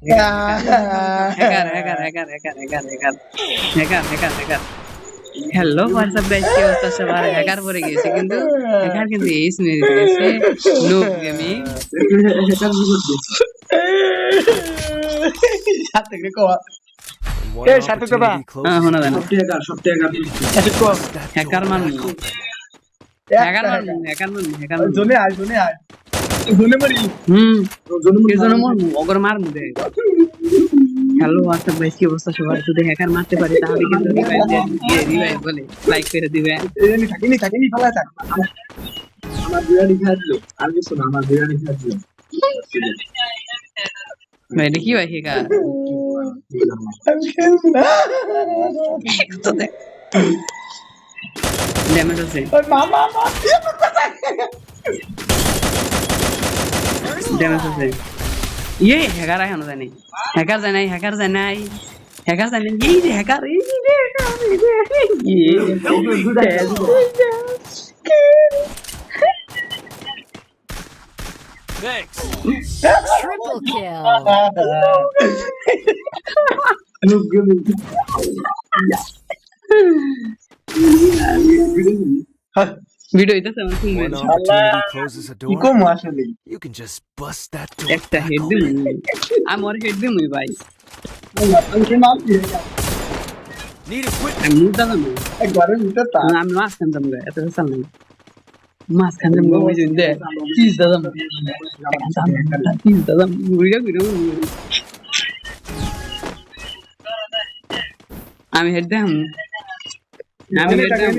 Hacker hacker hacker hacker hacker hacker hacker hacker hacker hello what's up guys কি অবস্থা সবার hacker পড়ে গিয়েছে কিন্তু এইস মেরে দিয়েছে নুব গেমিং সাথে কে কোয়া One এই সাথে তো বা opportunity closes শোনা the যায় না door. সাথে কোয়া Bust that হ্যাকার door মারমু back open. হ্যাকার মারমু হ্যাকার মারমু হ্যাকার মারমু জোনে আয় জোনে মারি কে জন মারমু অগর মারমু দে হ্যালো হোয়াটসঅ্যাপ গাইস কি অবস্থা সবার যদি হ্যাকার মারতে পারি তাহলে কিন্তু রিভাইভ বলে লাইক করে দিবে এই থাকিনি ফলা থাক আমার বিরিয়ানি খাইলো আর কিছু না আমার বিরিয়ানি খাইলো ভাই দেখি ভাই হ্যাকার তো দেখ ড্যামেজ আছে মামা ড্যামেজ আছে ইয়ে হ্যাকার এখনো যায় নাই হ্যাকার যায় নাই হ্যাকার যায় নাই হ্যাকার যায় নাই এই যে হ্যাকার এই যে Thanks. Triple kill. ভিডিও হইতাছে আমার ফুল One মেরে opportunity closes a কি door. কম আসলে You can just bust that door একটা back হেড open. দিমু আমার হেড দিমু ভাই Need equipment. আমি মুদা না একবারে ভিতর তা আমি মাছ খান্দাম গা এত সাল নাই মাছ খান্দাম গা বুঝুন দে চিজ দাদাম চিজ দাদাম গুড়িয়া গুড়িয়া আমি হেড দেম আমি হেড দেম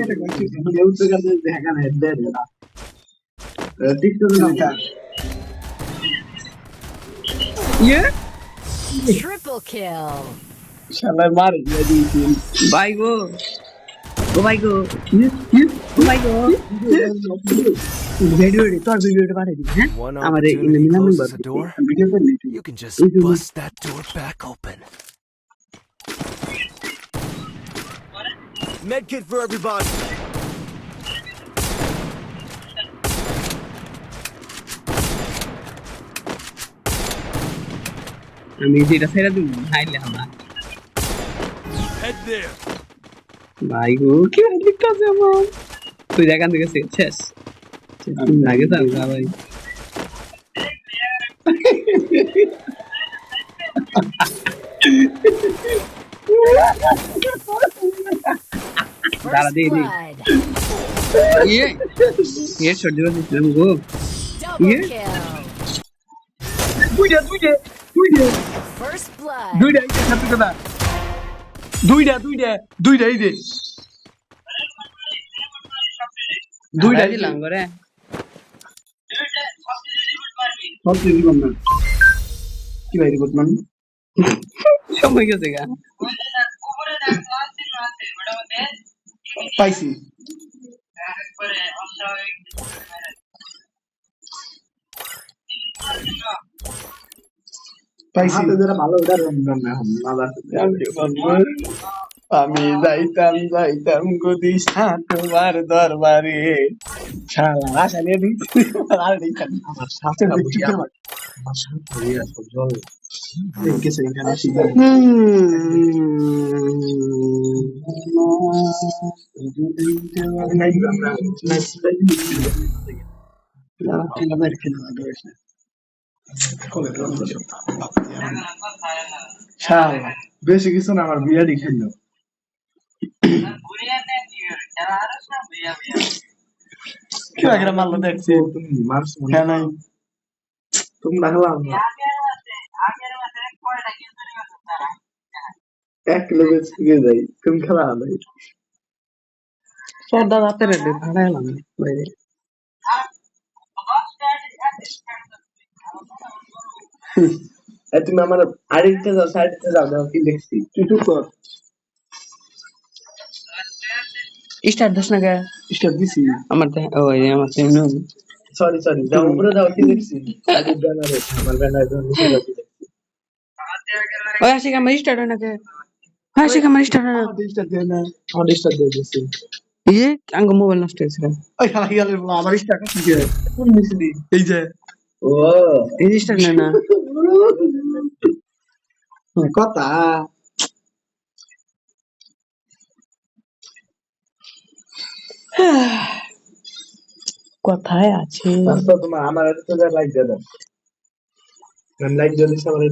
ইয়ে Triple kill. শালা মারি দিয়েছি ভাই গো ও ভাই গো ও ভাই গো ভিডিওটি তোর ভিডিওটা পাঠিয়ে দিবি হ্যাঁ One আমাদের opportunity নিলাম closes a door. ভিডিও করলি You can just Is it- bust that door back open. Medkit for everybody. আমি যেটা ছেড়ে দিব হাইলে আমার Head there. ভাই গো কি লিখতে আছে আমার তুই দেখান থেকে শেষ লাগে তো ভাই First Dala, di. blood. ইয়ে ইয়ে শট দিবা দিলাম গো Double Yeah. kill. দুইটা First blood. দুইটা এই যে সাথে কথা দুইটা এই যে দুইটা দিলাম করে সব কিছু করব না কি ভাই রিপোর্ট মান সময় গেছে গা পাইছি পাইছি ভালো ওটা রমজান না আমি যাইতাম গদিশা তোমার দরবারে শালা আশা নিয়ে দিচ্ছি আর দিতাম আমার সাথে দেখছি আমার সাথে হইয়া সব জল দেখে সেই এখানে আসি শালা বেশি কিছু না আমার বিয়ারি খেললো কি আগে মারলো দেখছি তুমি মারছো হ্যাঁ নাই তুমি রাখলাম এক লেভেল শিখে যাই তুমি খেলা নাই সর্দার রাতে রেডি ভাড়া এলাম বাইরে তুমি আমার আড়িতে যাও সাইডে যাও দেখো কি দেখছি কিছু কর স্টার্ট দশ না গে স্টেপ দিছি আমার ওই আমার তেমন সরি যাও উপরে যাও কি দেখছি আগে ব্যানারে আমার ব্যানারে যখন লিখে যাচ্ছি ওই আসি আমার স্টার্ট হয় না কে আসি আমার স্টার্ট হয় না স্টেপ দেয় না আমার স্টেপ দিয়ে দিছি ইয়ে আঙ্গ মোবাইল নষ্ট হয়েছে ওই খালা গেলে আমার স্টেপ কি করে কোন মিসলি এই যে ও এই স্টার্ট না না কথা কোথায় আছে তোমার আমার লাইক দিয়ে দাও লাইক দিয়ে দিস আমার